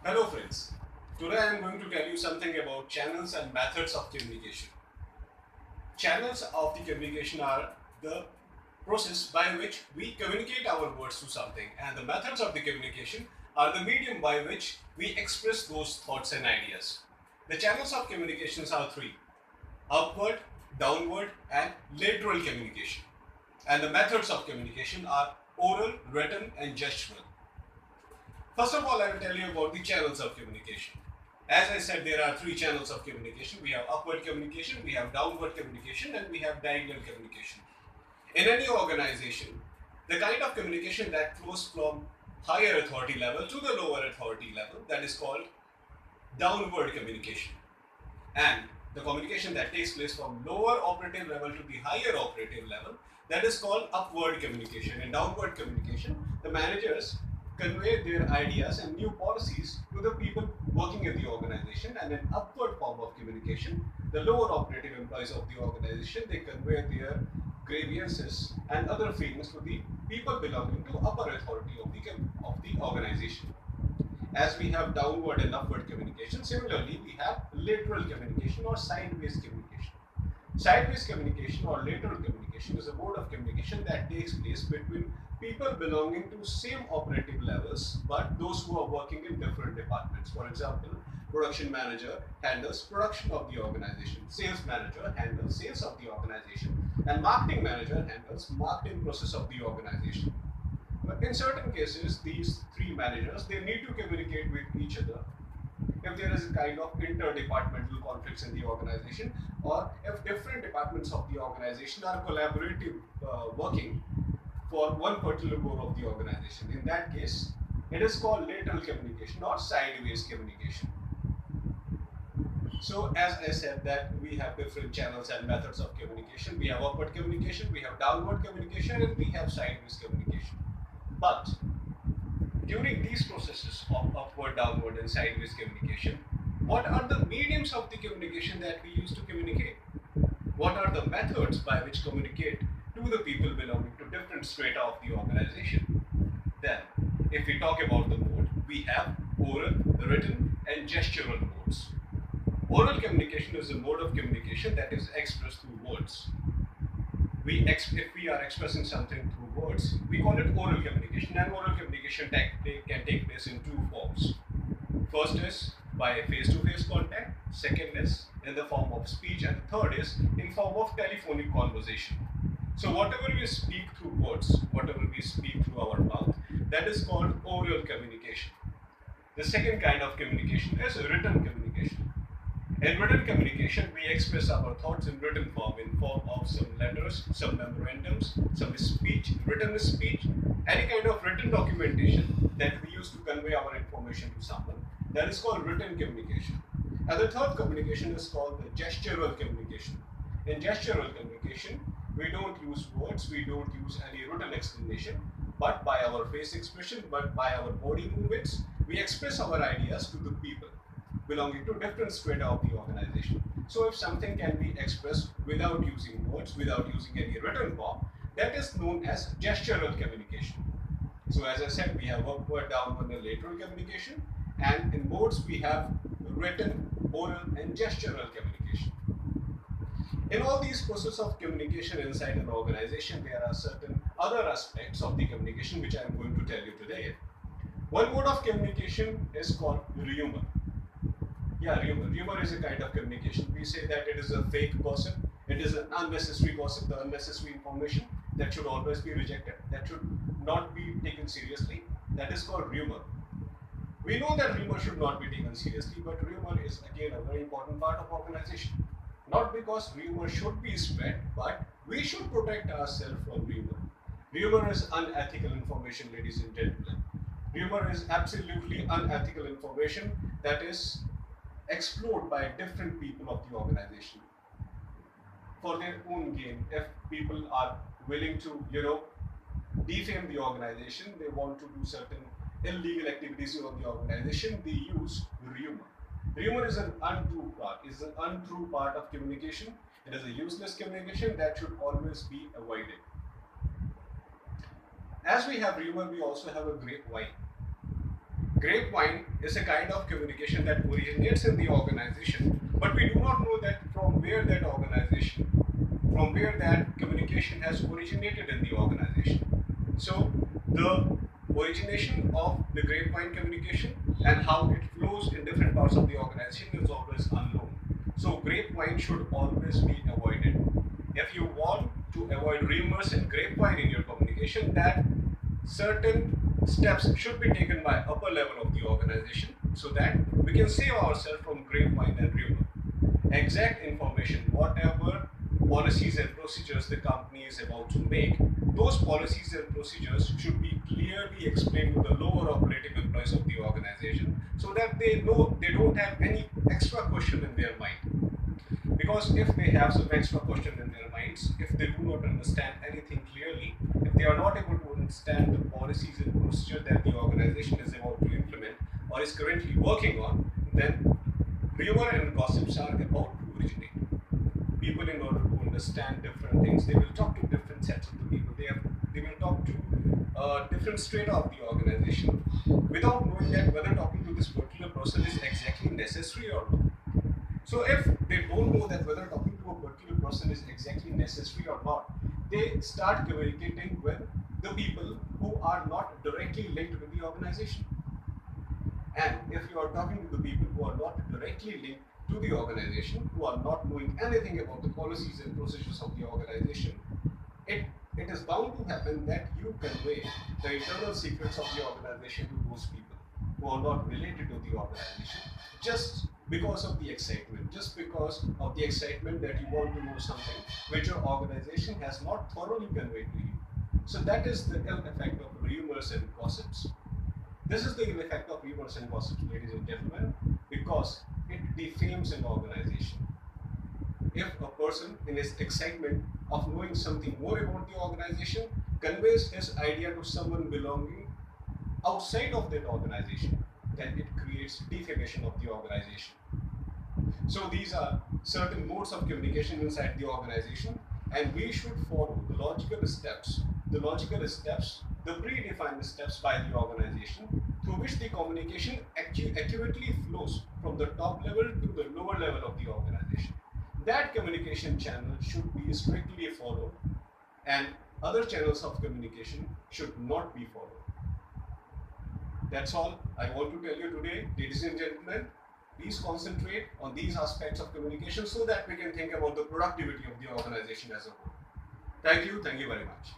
Hello friends, today I am going to tell you something about channels and methods of communication. Channels of the communication are the process by which we communicate our words to something, and the methods of the communication are the medium by which we express those thoughts and ideas. The channels of communications are three: upward, downward and lateral communication. And the methods of communication are oral, written and gestural. First of all, I will tell you about the channels of communication. As I said, there are three channels of communication. We have upward communication, we have downward communication, and we have diagonal communication. In any organization, the kind of communication that flows from higher authority level to the lower authority level, that is called downward communication. And the communication that takes place from lower operative level to the higher operative level, that is called upward communication. In downward communication, the managers convey their ideas and new policies to the people working in the organization. And in upward form of communication, the lower operative employees of the organization, they convey their grievances and other feelings to the people belonging to upper authority of the organization. As we have downward and upward communication, similarly we have lateral communication or sideways communication. Sideways communication or lateral communication is a mode of communication that takes place between people belonging to same operative levels but those who are working in different departments. For example, production manager handles production of the organization, sales manager handles sales of the organization, and marketing manager handles marketing process of the organization. But in certain cases, these three managers, they need to communicate with each other if there is a kind of interdepartmental conflicts in the organization, or if different departments of the organization are collaborative working for one particular goal of the organization. In that case, it is called lateral communication or sideways communication. So as I said that we have different channels and methods of communication. We have upward communication, we have downward communication, and we have sideways communication. But during these processes of upward, downward, and sideways communication, what are the mediums of the communication that we use to communicate? What are the methods by which communicate to the people belonging to different strata of the organization? Then, if we talk about the mode, we have oral, written, and gestural modes. Oral communication is a mode of communication that is expressed through words. If we are expressing something through words, we call it oral communication, and oral communication can take place in two forms. First is by face-to-face contact, second is in the form of speech, and the third is in form of telephonic conversation. So whatever we speak through words, whatever we speak through our mouth, that is called oral communication. The second kind of communication is written communication. In written communication, we express our thoughts in written form, in form of some letters, some memorandums, some speech, written speech, any kind of written documentation that we use to convey our information to someone. That is called written communication. And the third communication is called the gestural communication. In gestural communication, we don't use words, we don't use any written explanation, but by our face expression, but by our body movements, we express our ideas to the people belonging to different strata of the organization. So if something can be expressed without using words, without using any written form, that is known as gestural communication. So as I said, we have upward, downward, and lateral communication, and in modes we have written, oral, and gestural communication. In all these processes of communication inside an organization, there are certain other aspects of the communication which I am going to tell you today. One mode of communication is called rumor. Yeah, rumor. Rumor is a kind of communication. We say that it is a fake gossip. It is an unnecessary gossip, the unnecessary information that should always be rejected, that should not be taken seriously. That is called rumor. We know that rumor should not be taken seriously, but rumor is again a very important part of organization. Not because rumor should be spread, but we should protect ourselves from rumor. Rumor is unethical information, ladies and gentlemen. Rumor is absolutely unethical information that is explored by different people of the organization for their own gain. If people are willing to, defame the organization, they want to do certain illegal activities on the organization, they use rumor. Rumor is an untrue part of communication. It is a useless communication that should always be avoided. As we have rumor, we also have a grapevine. Grapevine is a kind of communication that originates in the organization, but we do not know that from where that communication has originated in the organization. So the origination of the grapevine communication and how it flows in different parts of the organization is always unknown. So grapevine should always be avoided. If you want to avoid rumors and grapevine in your communication, that certain steps should be taken by upper level of the organization so that we can save ourselves from grapevine and rumor. Exact information, whatever policies and procedures the company is about to make, those policies and procedures should be clearly explained to the lower operating employees of the organization so that they know they don't have any extra question in their mind. Because if they have some extra question in their minds, if they do not understand anything clearly, if they are not able to understand the policies and procedure that the organization is about to implement or is currently working on, then rumor and gossips are about to originate. People, in order to understand different things, they will talk to different sets of the people. They will talk to different strata of the organization without knowing that whether talking to this particular person is exactly necessary or not. So if they don't know that whether talking to a particular person is exactly necessary or not, they start communicating with the people who are not directly linked with the organization. And if you are talking to the people who are not directly linked to the organization, who are not knowing anything about the policies and procedures of the organization, it is bound to happen that you convey the internal secrets of the organization to those people who are not related to the organization just because of the excitement, just because of the excitement that you want to know something which your organization has not thoroughly conveyed to you. So that is the ill effect of rumors and gossips. This is the ill effect of rumors and gossips, ladies and gentlemen, because it defames an organization. If a person, in his excitement of knowing something more about the organization, conveys his idea to someone belonging outside of that organization, then it creates defamation of the organization. So these are certain modes of communication inside the organization, and we should follow the logical steps, the predefined steps by the organization through which the communication accurately flows from the top level to the lower level of the organization. That communication channel should be strictly followed, and other channels of communication should not be followed. That's all I want to tell you today, ladies and gentlemen. Please concentrate on these aspects of communication so that we can think about the productivity of the organization as a whole. Thank you very much.